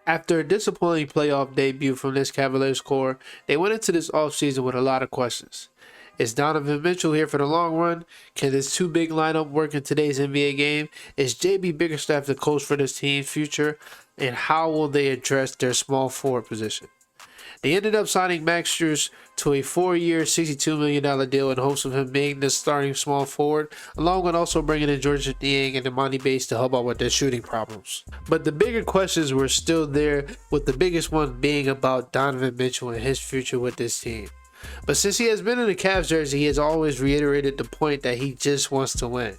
After a disappointing playoff debut from this Cavaliers core, they went into this offseason with a lot of questions. Is Donovan Mitchell here for the long run? Can this two big lineup work in today's NBA game? Is JB Bickerstaff the coach for this team's future? And how will they address their small forward position? They ended up signing Max Strus to a 4-year, $62 million deal in hopes of him being the starting small forward, along with also bringing in Georges Niang and Emoni Bates to help out with their shooting problems. But the bigger questions were still there, with the biggest one being about Donovan Mitchell and his future with this team. But since he has been in the Cavs jersey, he has always reiterated the point that he just wants to win.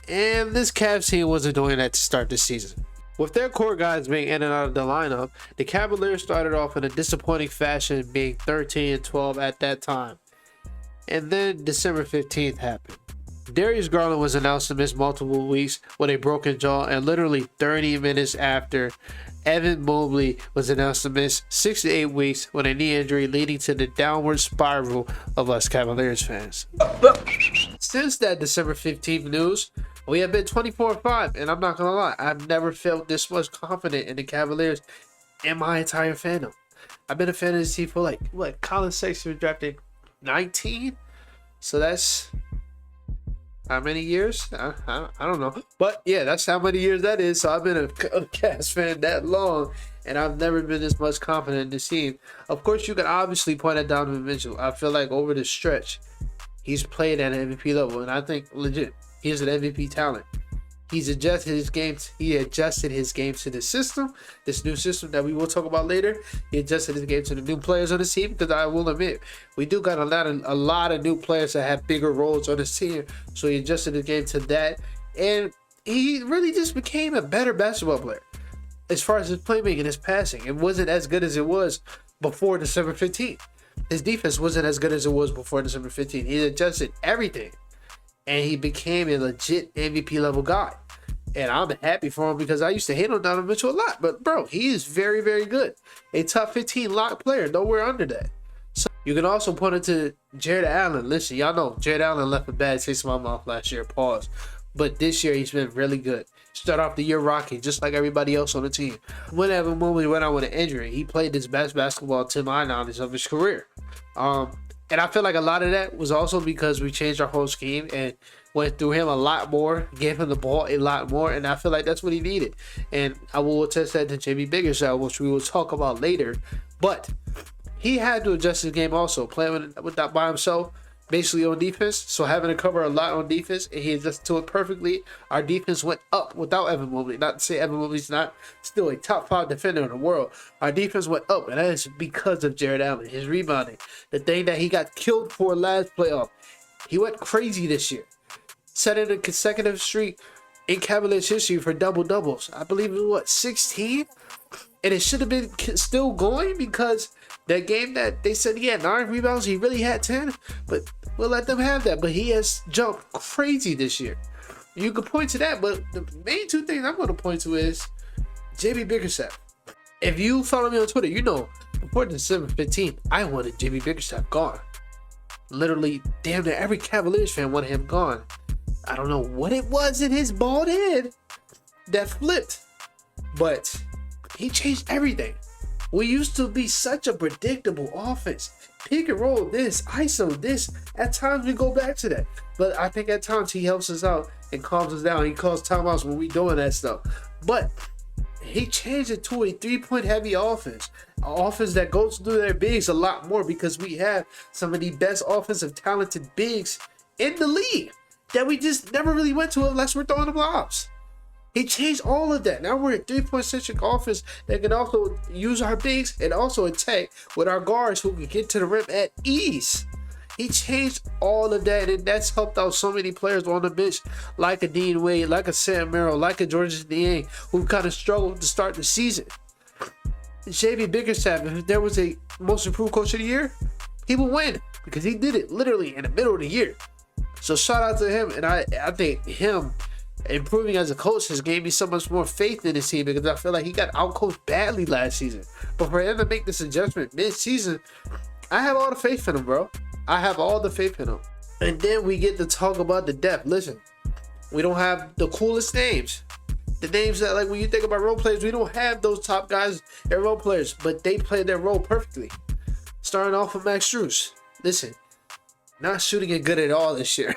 And this Cavs team wasn't doing that to start the season. With their core guys being in and out of the lineup, the Cavaliers started off in a disappointing fashion, being 13-12 at that time. And then December 15th happened. Darius Garland was announced to miss multiple weeks with a broken jaw, and literally 30 minutes after, Evan Mobley was announced to miss 6 to 8 weeks with a knee injury, leading to the downward spiral of us Cavaliers fans. Since that December 15th news, we have been 24-5, and I'm not gonna lie, I've never felt this much confident in the Cavaliers in my entire fandom. I've been a fan of this team for Colin Sexton drafted 19, so that's how many years? I don't know, but yeah, that's how many years that is. So I've been a Cavs fan that long, and I've never been this much confident in this team. Of course, you can obviously point at Donovan Mitchell. I feel like over the stretch, he's played at an MVP level, and I think legit, he's an MVP talent. He adjusted his game to the system, this new system that we will talk about later. He adjusted his game to the new players on the team, because I will admit, we do got a lot of new players that have bigger roles on this team. So he adjusted his game to that, and he really just became a better basketball player. As far as his playmaking, his passing, it wasn't as good as it was before December 15th. His defense wasn't as good as it was before December 15th. He adjusted everything, and he became a legit MVP level guy. And I'm happy for him, because I used to hate on Donovan Mitchell a lot. But bro, he is very, very good. A top 15 lock player, nowhere under that. So you can also point it to Jared Allen. Listen, y'all know Jared Allen left a bad taste in my mouth last year. Pause. But this year he's been really good. Start off the year rocking, just like everybody else on the team. Whenever Mobley went out with an injury, he played his best basketball to my knowledge of his career. And I feel like a lot of that was also because we changed our whole scheme and went through him a lot more, gave him the ball a lot more, and I feel like that's what he needed. And I will attest that to JB Bickerstaff, which we will talk about later. But he had to adjust his game also, playing with that by himself, basically on defense. So having to cover a lot on defense, and he adjusted to it perfectly. Our defense went up without Evan Mobley. Not to say Evan Mobley's not still a top 5 defender in the world. Our defense went up, and that is because of Jared Allen, his rebounding. The thing that he got killed for last playoff. He went crazy this year. Setting a consecutive streak in Cavaliers history for double-doubles. I believe it was, 16? And it should have been still going, because that game that they said he had 9 rebounds, he really had 10. But we'll let them have that. But he has jumped crazy this year. You could point to that, but the main two things I'm going to point to is JB Bickerstaff. If you follow me on Twitter, you know before December 15th, I wanted JB Bickerstaff gone. Literally, damn near every Cavaliers fan wanted him gone. I don't know what it was in his bald head that flipped, but he changed everything. We used to be such a predictable offense. Pick and roll this, ISO this. At times we go back to that. But I think at times he helps us out and calms us down. He calls timeouts when we doing that stuff. But he changed it to a 3-point heavy offense. An offense that goes through their bigs a lot more, because we have some of the best offensive talented bigs in the league that we just never really went to unless we're throwing the blobs. He changed all of that. Now we're a 3-point centric offense that can also use our bigs and also attack with our guards who can get to the rim at ease. He changed all of that, and that's helped out so many players on the bench, like a Dean Wade, like a Sam Merrill, like a Georges Niang, who kind of struggled to start the season. JB Bickerstaff, if there was a most improved coach of the year, he would win, because he did it literally in the middle of the year. So shout out to him, and I think him improving as a coach has gave me so much more faith in his team, because I feel like he got outcoached badly last season. But for him to make this adjustment mid-season, I have all the faith in him, bro. I have all the faith in him. And then we get to talk about the depth. Listen, we don't have the coolest names. The names that, like, when you think about role players, we don't have those top guys and role players, but they play their role perfectly. Starting off with Max Strus. Listen, not shooting it good at all this year.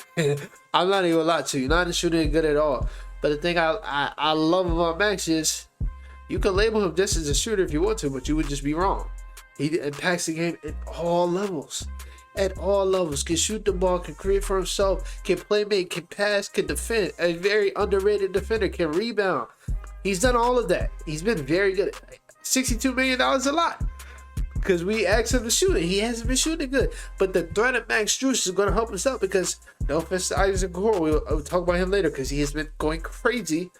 I'm not even gonna lie to you, not shooting it good at all. But the thing I love about Max is you can label him just as a shooter if you want to, but you would just be wrong. He impacts the game at all levels. At all levels. Can shoot the ball, can create for himself, can play make, can pass, can defend. A very underrated defender, can rebound. He's done all of that. He's been very good. $62 million a lot. Because we asked him to shoot it. He hasn't been shooting good. But the threat of Max Strus is going to help us out because, no offense to Isaac Okoro, we'll talk about him later because he has been going crazy.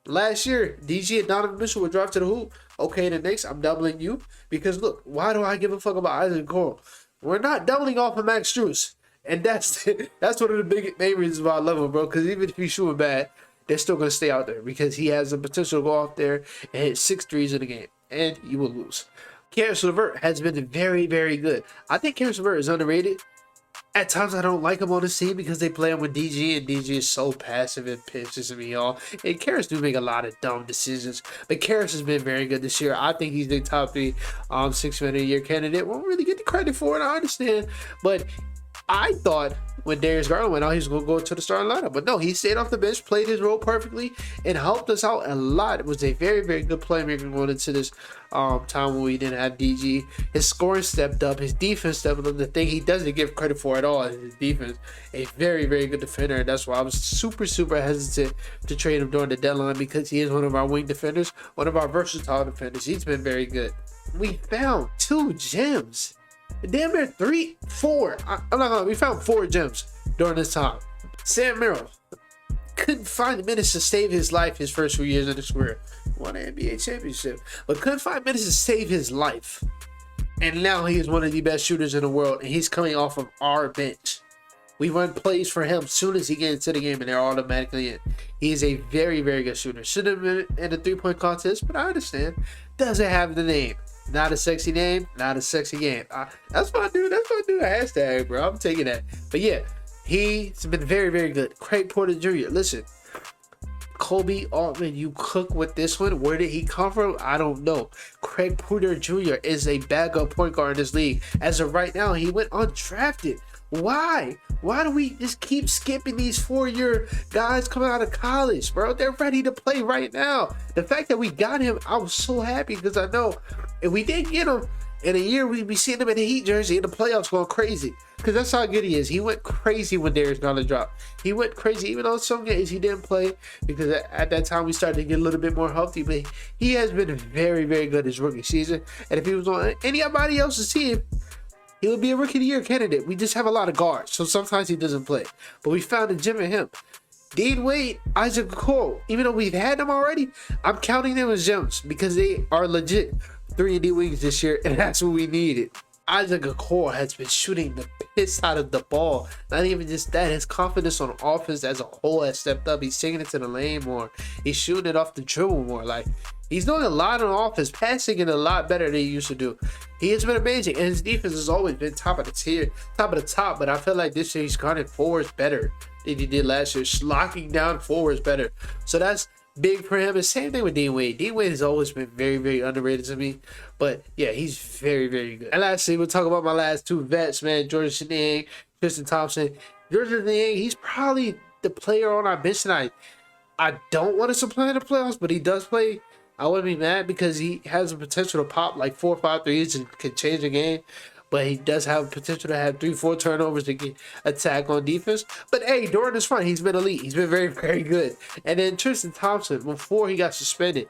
Last year, DG and Donovan Mitchell would drop to the hoop. Okay, the Knicks, I'm doubling you. Because look, why do I give a fuck about Isaac Okoro? We're not doubling off of Max Strus. And that's one of the main reasons why I love him, bro. Because even if he's shooting bad, they're still going to stay out there. Because he has the potential to go out there and hit 6 threes in a game. And you will lose. Caris LeVert has been very, very good. I think Caris LeVert is underrated. At times, I don't like him on the team because they play him with DG, and DG is so passive and pisses me off. And Caris do make a lot of dumb decisions, but Caris has been very good this year. I think he's the top 3 6-man a year candidate. Won't really get the credit for it, I understand, but I thought when Darius Garland went out, he was going to go to the starting lineup. But no, he stayed off the bench, played his role perfectly, and helped us out a lot. It was a very, very good playmaker going into this time when we didn't have DG. His scoring stepped up. His defense stepped up. The thing he doesn't give credit for at all is his defense. A very, very good defender. And that's why I was super, super hesitant to trade him during the deadline because he is one of our wing defenders, one of our versatile defenders. He's been very good. We found 2 gems. Damn near 3, 4. I'm not gonna. We found 4 gems during this time. Sam Merrill couldn't find the minutes to save his life his first few years in his career. Won an NBA championship, but couldn't find minutes to save his life. And now he is one of the best shooters in the world, and he's coming off of our bench. We run plays for him as soon as he gets into the game, and they're automatically in. He is a very, very good shooter. Should have been in the 3-point contest, but I understand. Doesn't have the name. Not a sexy name, not a sexy game. That's my dude. That's my dude. Hashtag, bro. I'm taking that. But yeah, he's been very, very good. Craig Porter Jr. Listen, Kobe Altman, you cook with this one. Where did he come from? I don't know. Craig Porter Jr. is a backup point guard in this league. As of right now, he went undrafted. Why? Why do we just keep skipping these 4-year guys coming out of college, bro? They're ready to play right now. The fact that we got him, I was so happy because I know if we didn't get him in a year, we'd be seeing him in the Heat jersey in the playoffs going crazy. Because that's how good he is. He went crazy when Darius Garland dropped. He went crazy, even though some games he didn't play because at that time we started to get a little bit more healthy. But he has been very, very good his rookie season. And if he was on anybody else's team, he would be a rookie of the year candidate. We just have a lot of guards, so sometimes he doesn't play. But we found a gem in him. Dean Wade, Isaac Okoro, even though we've had them already, I'm counting them as gems because they are legit 3-and-D wings this year, and that's what we needed. Isaac Okoro has been shooting the piss out of the ball. Not even just that, his confidence on offense as a whole has stepped up. He's taking it to the lane more. He's shooting it off the dribble more. Like, he's doing a lot on offense, passing it a lot better than he used to do. He has been amazing, and his defense has always been top of the tier, top of the top. But I feel like this year he's guarding forwards better than he did last year, locking down forwards better. So that's big for him. And same thing with Dean Wade. Dean Wade has always been very, very underrated to me. But yeah, he's very, very good. And lastly, we'll talk about my last 2 vets, man. Jordan Niang, Tristan Thompson. Jordan Niang, he's probably the player on our bench tonight. I don't want to supply in the playoffs, but he does play. I wouldn't be mad because he has the potential to pop like 4 or 5 threes and can change the game. But he does have potential to have 3-4 turnovers to get attack on defense. But hey, during this run, he's been elite. He's been very, very good. And then Tristan Thompson, before he got suspended,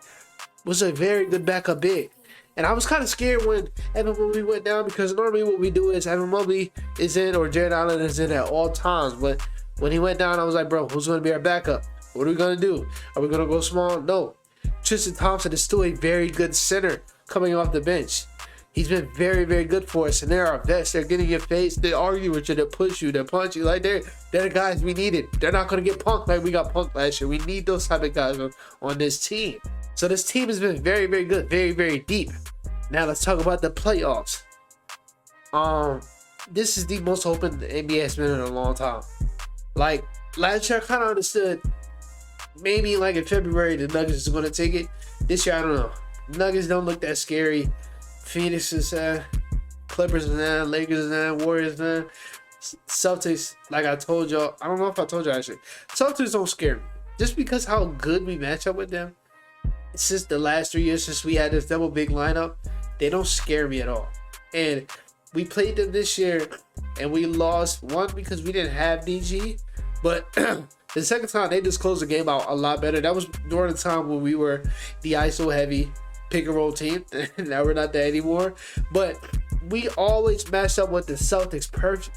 was a very good backup big. And I was kind of scared when Evan Mobley went down because normally what we do is Evan Mobley is in or Jared Allen is in at all times. But when he went down, I was like, bro, who's going to be our backup? What are we going to do? Are we going to go small? No. Tristan Thompson is still a very good center coming off the bench. He's been very, very good for us, and they're our vets. They're getting your face. They argue with you. They push you. They punch you. Like they're the guys we needed. They're not going to get punked like we got punked last year. We need those type of guys on this team. So this team has been very, very good, very, very deep. Now let's talk about the playoffs. This is the most open the NBA has been in a long time. Like last year, I kind of understood maybe like in February the Nuggets is going to take it. This year I don't know. Nuggets don't look that scary. Phoenix is Clippers is Lakers is Warriors is Celtics, like I told y'all, I don't know if I told y'all actually. Celtics don't scare me. Just because how good we match up with them since the last 3 years since we had this double big lineup, they don't scare me at all. And we played them this year and we lost one because we didn't have DG, but the second time they just closed the game out a lot better. That was during the time when we were the ISO heavy pick and roll team. Now we're not that anymore. But we always matched up with the Celtics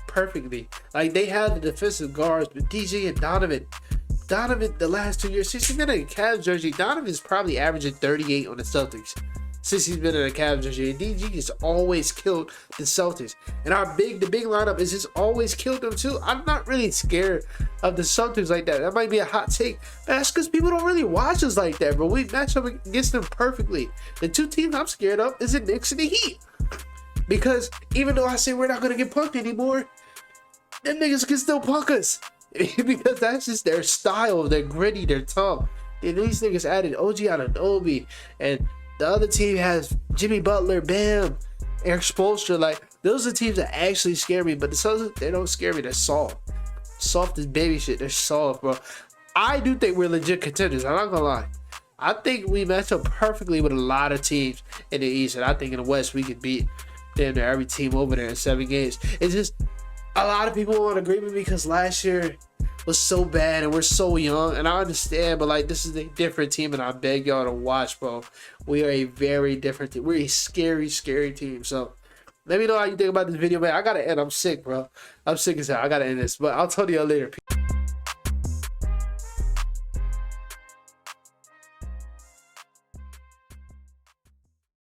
perfectly. Like they had the defensive guards, but DG and Donovan, the last 2 years since he's been in a Cavs jersey, Donovan's probably averaging 38 on the Celtics since he's been in a Cavs jersey. And DG has always killed the Celtics. And the big lineup is just always killed them too. I'm not really scared of the Celtics like that. That might be a hot take. But that's because people don't really watch us like that, bro. We match up against them perfectly. The two teams I'm scared of is the Knicks and the Heat. Because even though I say we're not going to get punked anymore, them niggas can still punk us. Because that's just their style. They're gritty. They're tough. And these niggas added OG Anunoby. And the other team has Jimmy Butler, Bam, Eric Spoelstra. Like, those are teams that actually scare me. But the Celtics, they don't scare me. They're soft. Soft as baby shit. They're soft, bro. I do think we're legit contenders. I'm not going to lie. I think we match up perfectly with a lot of teams in the East. And I think in the West, we could beat damn near every team over there in 7 games. It's just a lot of people won't agree with me because last year was so bad and we're so young, and I understand, but like this is a different team, and I beg y'all to watch, bro. We are a very different team. We're a scary team. So let me know how you think about this video, man. I gotta end. I'm sick, bro. I'm sick as hell. I gotta end this, but I'll tell y'all later.